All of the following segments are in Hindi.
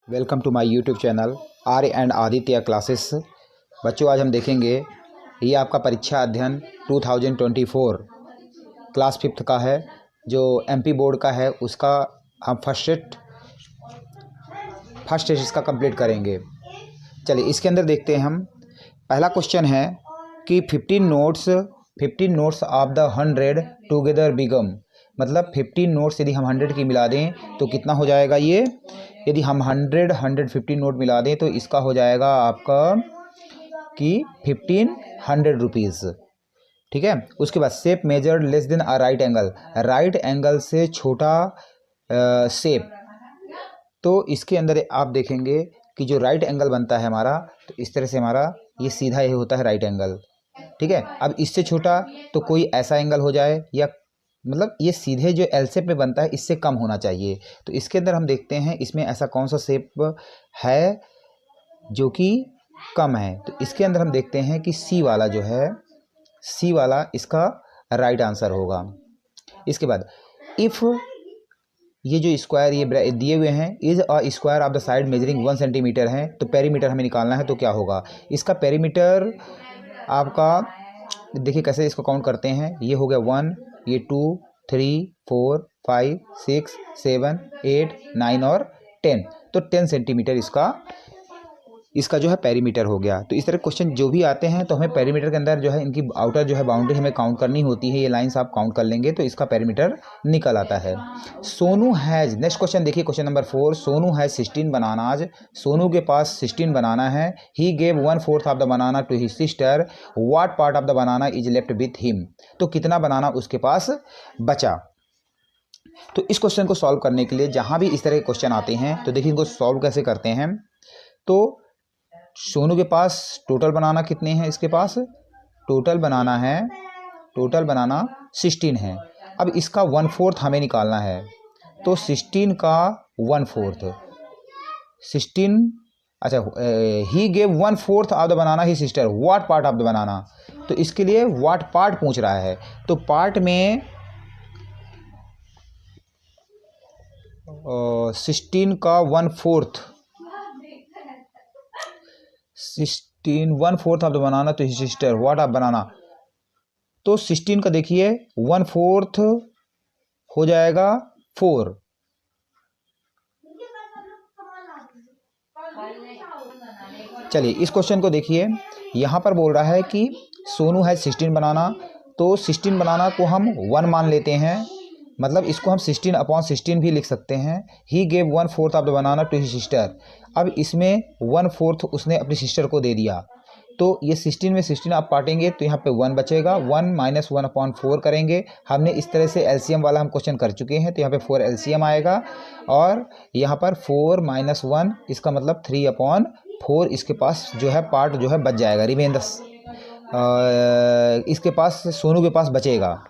Welcome to my YouTube channel Arya and Aditya classes. बच्चों, आज हम देखेंगे ये आपका परीक्षा अध्ययन 2024 क्लास 5th का है, जो एमपी बोर्ड का है। उसका हम फर्स्ट टेस्ट इसका कंप्लीट करेंगे। चलिए इसके अंदर देखते हैं हम। पहला क्वेश्चन है कि 15 notes of the 100 together begin, मतलब 15 नोट्स यदि हम 100 की मिला दें तो कितना हो जाएगा ये। यदि हम 115 नोट मिला दें तो इसका हो जाएगा आपका कि 1500 रुपीज़। ठीक है। उसके बाद shape measured less than a right angle, right angle से छोटा शेप। तो इसके अंदर आप देखेंगे कि जो राइट एंगल बनता है हमारा, तो इस तरह से हमारा ये सीधा ये होता है राइट एंगल। ठीक है। अब इससे छोटा तो कोई ऐसा एंगल हो जाए, या मतलब ये सीधे जो एल शेप में बनता है इससे कम होना चाहिए। तो इसके अंदर हम देखते हैं इसमें ऐसा कौन सा शेप है जो कि कम है। तो इसके अंदर हम देखते हैं कि सी वाला जो है, सी वाला इसका राइट आंसर होगा। इसके बाद इफ़ ये जो स्क्वायर ये दिए हुए हैं, is a square of the side measuring 1 centimetre है, तो पेरीमीटर हमें निकालना है। तो क्या होगा इसका पेरीमीटर आपका, देखिए कैसे इसको काउंट करते हैं। ये हो गया 1, ये 2, 3, 4, 5, 6, 7, 8, 9 और 10। तो 10 सेंटीमीटर इसका जो है पेरीमीटर हो गया। तो इस तरह क्वेश्चन जो भी आते हैं तो हमें पेरीमीटर के अंदर जो है इनकी आउटर जो है बाउंड्री हमें काउंट करनी होती है। ये लाइंस आप काउंट कर लेंगे तो इसका पेरीमीटर निकल आता है। सोनू हैज़, नेक्स्ट क्वेश्चन देखिए, question number 4। Sonu has 16 bananas, Sonu के पास 16 बनाना है। He gave 1/4 of the banana to his sister, what part of the banana is left with him. तो कितना बनाना उसके पास बचा। तो इस क्वेश्चन को सॉल्व करने के लिए जहाँ भी इस तरह के क्वेश्चन आते हैं तो देखिए इनको सॉल्व कैसे करते हैं। तो सोनू के पास टोटल बनाना कितने हैं, इसके पास टोटल बनाना 16 है। अब इसका 1/4 हमें निकालना है। तो 16 का 1/4, 16, अच्छा, ही gave 1/4 of the banana he sister, what part of the बनाना। तो इसके लिए व्हाट पार्ट पूछ रहा है। तो पार्ट में 16 का 1/4, 16 1/4 ऑफ द बनाना तो सिस्टर व्हाट ऑफ बनाना। तो 16 का देखिए 1/4 हो जाएगा 4। चलिए इस क्वेश्चन को देखिए, यहाँ पर बोल रहा है कि सोनू है 16 बनाना, तो 16 बनाना को हम 1 मान लेते हैं, मतलब इसको हम 16/16 भी लिख सकते हैं। He gave 1/4 of the banana to his sister. अब इसमें 1/4 उसने अपनी सिस्टर को दे दिया। तो ये 16 में 16 आप काटेंगे तो यहाँ पे 1 बचेगा। 1 - 1/4 करेंगे। हमने इस तरह से एलसीएम वाला हम क्वेश्चन कर चुके हैं, तो यहाँ पे 4 एलसीएम आएगा। और यहाँ पर 4 - 1 इसका मतलब 3/4 इसके पास जो है पार्ट जो है बच जाएगा। रिमेंडर्स इसके पास सोनू के पास बचेगा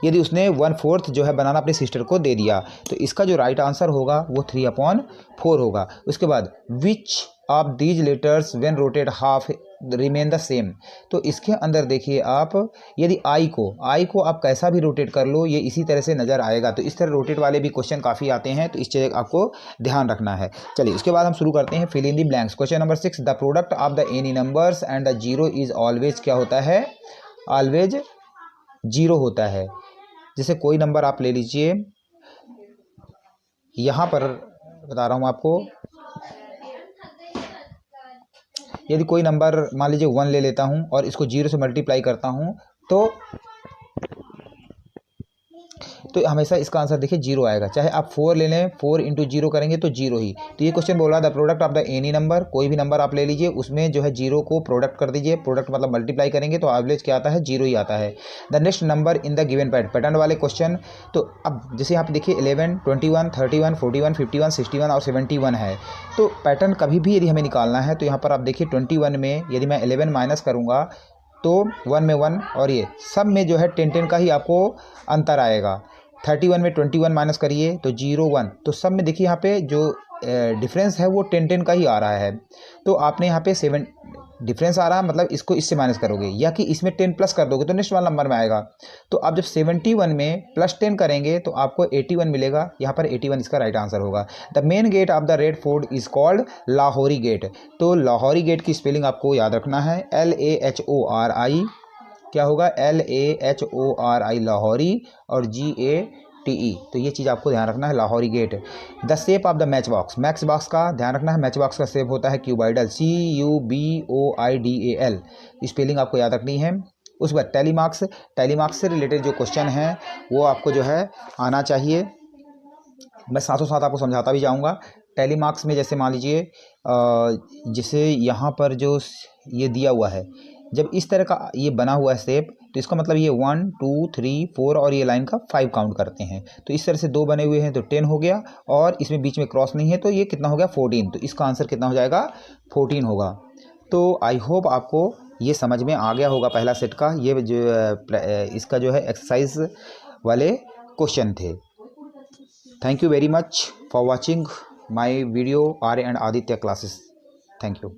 यदि उसने 1/4 जो है बनाना अपनी सिस्टर को दे दिया। तो इसका जो राइट आंसर होगा वो 3/4 होगा। उसके बाद which of these letters when rotate half remain the same. तो इसके अंदर देखिए आप, यदि आई को आप कैसा भी रोटेट कर लो ये इसी तरह से नज़र आएगा। तो इस तरह रोटेट वाले भी क्वेश्चन काफ़ी आते हैं, तो इस चीज़ आपको ध्यान रखना है। चलिए उसके बाद हम शुरू करते हैं fill in the blanks. Question number 6, the product of the any numbers and the zero is always क्या होता है, ऑलवेज 0 होता है। जैसे कोई नंबर आप ले लीजिए, यहाँ पर बता रहा हूँ आपको, यदि कोई नंबर मान लीजिए 1 ले लेता हूँ और इसको 0 से मल्टीप्लाई करता हूँ तो हमेशा इसका आंसर देखिए 0 आएगा। चाहे आप 4 ले लें, 4 × 0 करेंगे तो 0 ही। तो ये क्वेश्चन बोल रहा है the product of the any number, कोई भी नंबर आप ले लीजिए उसमें जो है 0 को प्रोडक्ट कर दीजिए। प्रोडक्ट मतलब मल्टीप्लाई करेंगे तो एवरेज क्या आता है, 0 ही आता है। The next number in the given pattern वाले क्वेश्चन। तो अब जैसे यहाँ पे देखिए 11, 21, 31, 41, 51, 61 और 71 है। तो पैटर्न कभी भी यदि हमें निकालना है तो यहाँ पर आप देखिए 21 में यदि मैं 11 माइनस करूँगा तो 1 में 1 और ये सब में जो है 10 का ही आपको अंतर आएगा। 31 में 21 माइनस करिए तो 0 1, तो सब में देखिए यहाँ पे जो डिफरेंस है वो 10 का ही आ रहा है। तो आपने यहाँ पे डिफरेंस आ रहा है मतलब इसको इससे माइनस करोगे, या कि इसमें 10 प्लस कर दोगे तो नेक्स्ट वाला नंबर में आएगा। तो आप जब 71 में प्लस 10 करेंगे तो आपको 81 मिलेगा, यहाँ पर 81 इसका राइट आंसर होगा। The main gate of the red fort is called Lahori gate. तो लाहौरी गेट की स्पेलिंग आपको याद रखना है, LAHORI, क्या होगा, LAHORI लाहौरी, और GATE। तो ये चीज़ आपको ध्यान रखना है, Lahori gate. The shape of the matchbox, matchbox का ध्यान रखना है, मैच बॉक्स का शेप होता है क्यूबॉइडल, CUBOIDAL, स्पेलिंग आपको याद रखनी है। उसके बाद टेलीमार्क्स, टेलीमार्क्स से रिलेटेड जो क्वेश्चन हैं वो आपको जो है आना चाहिए। मैं साथों साथ आपको समझाता भी जाऊँगा। टेलीमार्क्स में जैसे मान लीजिए जैसे यहाँ पर जो ये दिया हुआ है, जब इस तरह का ये बना हुआ है शेप, तो इसका मतलब ये 1 2 3 4 और ये लाइन का 5 काउंट करते हैं। तो इस तरह से 2 बने हुए हैं तो 10 हो गया, और इसमें बीच में क्रॉस नहीं है तो ये कितना हो गया, 14। तो इसका आंसर कितना हो जाएगा, 14 होगा। तो आई होप आपको ये समझ में आ गया होगा पहला सेट का, ये जो इसका जो है एक्सरसाइज वाले क्वेश्चन थे। Thank you very much for watching my video Arya and Aditya classes. Thank you.